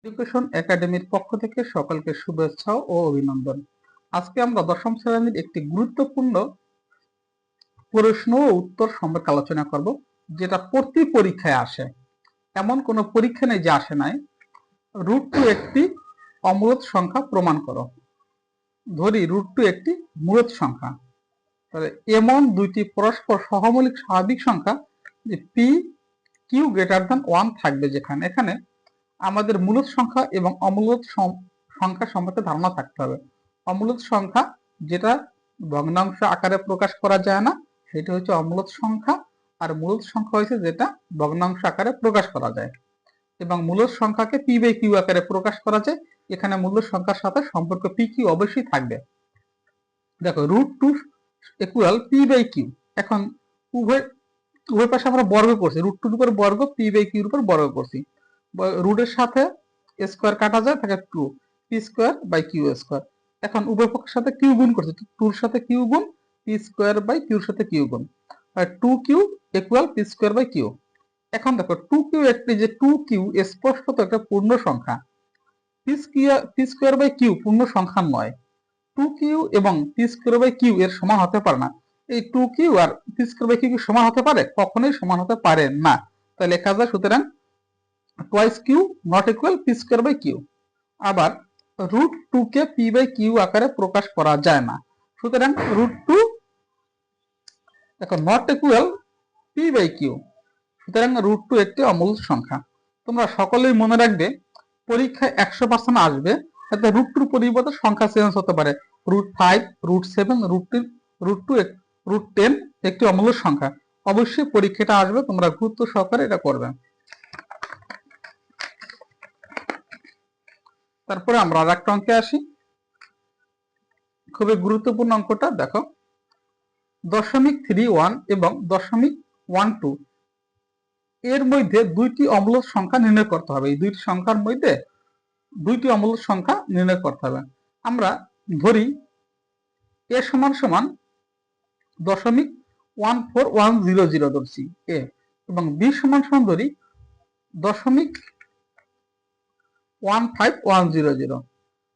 Education একাডেমির পক্ষ থেকে সকলকে শুভেচ্ছা ও অভিনন্দন। আজকে আমরা দশম শ্রেণীর একটি গুরুত্বপূর্ণ প্রশ্ন ও উত্তর সম্পর্কে আলোচনা করব, যেটা প্রতি পরীক্ষায় আসে। এমন কোনো পরীক্ষা নেই যে আসে নাই। √2 একটি অমূলদ সংখ্যা প্রমাণ করো। ধরি √2 একটি মূলদ সংখ্যা, তাহলে এমন দুইটি পরস্পর সহমৌলিক স্বাভাবিক সংখ্যা যে পি কিউ গ্রেটার দ্যান 1 থাকবে, যেখানে এখানে আমাদের মূলদ সংখ্যা এবং অমূলদ সংখ্যা সম্পর্কে ধারণা থাকতে হবে। অমূলদ সংখ্যা যেটা ভগ্নাংশ আকারে প্রকাশ করা যায় না, সেটা হচ্ছে অমূলদ সংখ্যা। আর মূলদ সংখ্যা হচ্ছে যেটা ভগ্নাংশ আকারে প্রকাশ করা যায়, এবং মূলদ সংখ্যাকে পি বাই কিউ আকারে প্রকাশ করা যায়। এখানে মূলদ সংখ্যার সাথে সম্পর্ক পি কিউ অবশ্যই থাকবে। দেখো √2 ইকুয়াল পি বাই কিউ। এখন উভয় পাশে আমরা বর্গ করছি, √2 উপর বর্গ, পি বাই কিউর উপর বর্গ করছি। রুটের সাথে স্কোয়ার কাটা যায়, থাকে 2 P square by Q square. এখন উভয় পক্ষের সাথে কিউ গুণ করছি, 2 এর সাথে কিউ গুণ, পি স্কোয়ার বাই কিউর সাথে কিউ গুণ, আর 2 Q equal P square by Q. এখন দেখো 2 কিউ একটি যে 2 কিউ স্পষ্টত একটা পূর্ণ সংখ্যা। পি স্কোয়ার বাই কিউ পূর্ণ সংখ্যা নয়। 2 কিউ এবং পি স্কোয়ার বাই কিউ এর সমান হতে পারে না। এই 2 কিউ আর পি স্কোয়ার বাই কিউ সমান হতে পারে? কখনোই সমান হতে পারে না। তাই লেখা যায় সুতরাং twice Q not equal P square by Q. আবার √2 কে পি বাই কিউ আকারে প্রকাশ করা যায় না, সুতরাং √2 দেখো not equal P by Q. সুতরাং √2 একটি অমূলদ সংখ্যা। তোমরা সকলেই মনে রাখবে, পরীক্ষায় 100% আসবে, তাতে √2 পরিবর্তে সংখ্যা চেঞ্জ হতে পারে। √5, √7, √2, √10 একটি অমূলদ সংখ্যা। অবশ্যই পরীক্ষাটা আসবে, তোমরা গুরুত্ব সহকারে এটা করবে। তারপরে আমরা আর একটা অঙ্কে আসি, খুবই গুরুত্বপূর্ণ অঙ্কটা দেখো। 0.31 এবং 0.12 এর মধ্যে দুইটি অমূলদ সংখ্যা নির্ণয় করতে হবে। এই দুইটি সংখ্যার মধ্যে দুইটি অমূলদ সংখ্যা নির্ণয় করতে হবে। আমরা ধরি এ সমান সমান 0.14100 ধরছি এ, এবং বি সমান সমান ধরি 0.15100।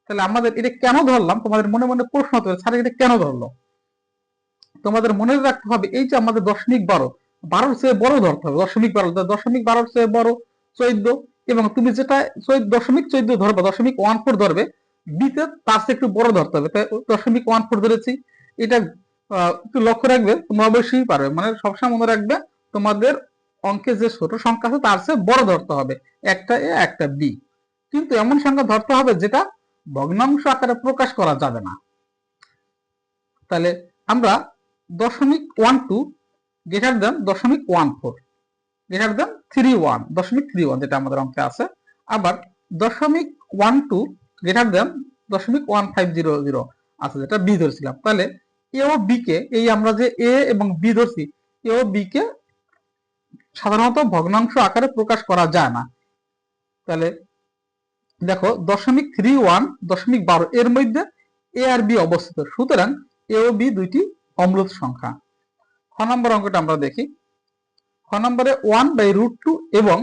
তাহলে আমাদের এটা কেন ধরলাম, তোমাদের মনে মনে প্রশ্ন হতে হবে, স্যার এটা কেন ধরলো? তোমাদের মনে রাখতে হবে, এই যে আমাদের 0.12 চেয়ে বড় ধরতে হবে। 0.12 চেয়ে বড় 14, এবং তুমি যেটা 0.14 ধরবে, 0.14 ধরবে, বিতে তার চেয়ে একটু বড় ধরতে হবে। তাই 0.14 ধরেছি। এটা একটু লক্ষ্য রাখবে, তোমরা অবশ্যই পারবে। মানে সবসময় মনে রাখবে, তোমাদের অঙ্কে যে ছোট সংখ্যা আছে তার চেয়ে বড় ধরতে হবে, একটা এ একটা বি। কিন্তু এমন সংখ্যা ধরতে হবে যেটা ভগ্নাংশ আকারে প্রকাশ করা যাবে না। তাহলে আমরা 0.12 গ্রেটার দেন 0.14 গ্রেটার দেন 0.31 যেটা আমাদের অঙ্কে আছে। আবার 0.12 গ্রেটার দেন 0.1500 আছে, যেটা বি ধরছিলাম। তাহলে এ ও বি কে, এই আমরা যে এ এবং বি ধরছি, এ ও বি কে সাধারণত ভগ্নাংশ আকারে প্রকাশ করা যায় না। তাহলে দেখো 0.31, 0.12 এর মধ্যে এ আর বি অবস্থিত, সুতরাং এ ও বি দুইটি অমূলদ সংখ্যা। খ নম্বর অঙ্কটা আমরা দেখি। খ নম্বরে 1/√2 এবং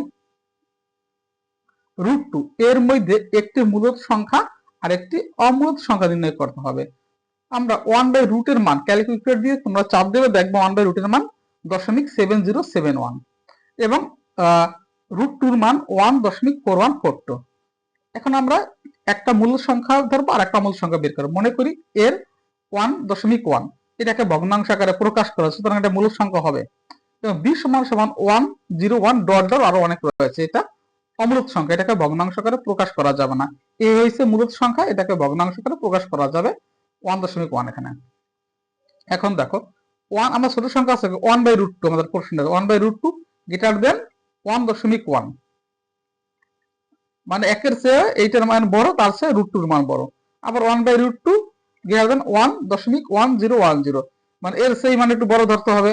√2 এর মধ্যে একটি মূলদ সংখ্যা আর একটি অমূলদ সংখ্যা নির্ণয় করতে হবে। আমরা 1/√2 এর মান ক্যালকুলেটর দিয়ে তোমরা চাপ দেবে, দেখবো 1/√2 এর মান 0.7071 এবং √2 এর মান 1.4142। এখন আমরা একটা মূল সংখ্যা ধরবো আর একটা মূল সংখ্যা বের করবো। মনে করি এর 1.1, এটাকে ভগ্নাংশ আকারে প্রকাশ করা, সুতরাং এটা মূল সংখ্যা হবে। এবং বি সমান সমান 101 ডট ডট আরো অনেক রয়েছে, এটা অমূলদ সংখ্যা, এটাকে ভগ্নাংশ আকারে প্রকাশ করা যাবে না। এ হয়েছে মূলদ সংখ্যা, এটাকে ভগ্নাংশ আকারে প্রকাশ করা যাবে 1.1 এখানে। এখন দেখো 1, আমরা ছোট সংখ্যা আছে 1/√2, আমাদের প্রশ্ন 1/√2 গ্রেটার দেন 1.1, মানে একের চেয়ে এইটার মান বড়, তার চেয়ে √2 এর মান বড়। আবার 1/√2 গ্রেটার দেন 1.1010, মানে এর সেই মান একটু বড় ধরতে হবে।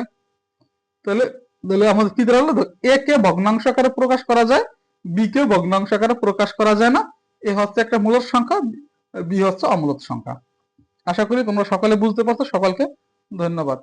তাহলে আমাদের কি দাঁড়ালো, এ কে ভগ্নাংশ আকারে প্রকাশ করা যায়, বি কে ভগ্নাংশ আকারে প্রকাশ করা যায় না। এ হচ্ছে একটা মূলদ সংখ্যা, বি হচ্ছে অমূলদ সংখ্যা। আশা করি তোমরা সকলে বুঝতে পারছো। সকলকে ধন্যবাদ।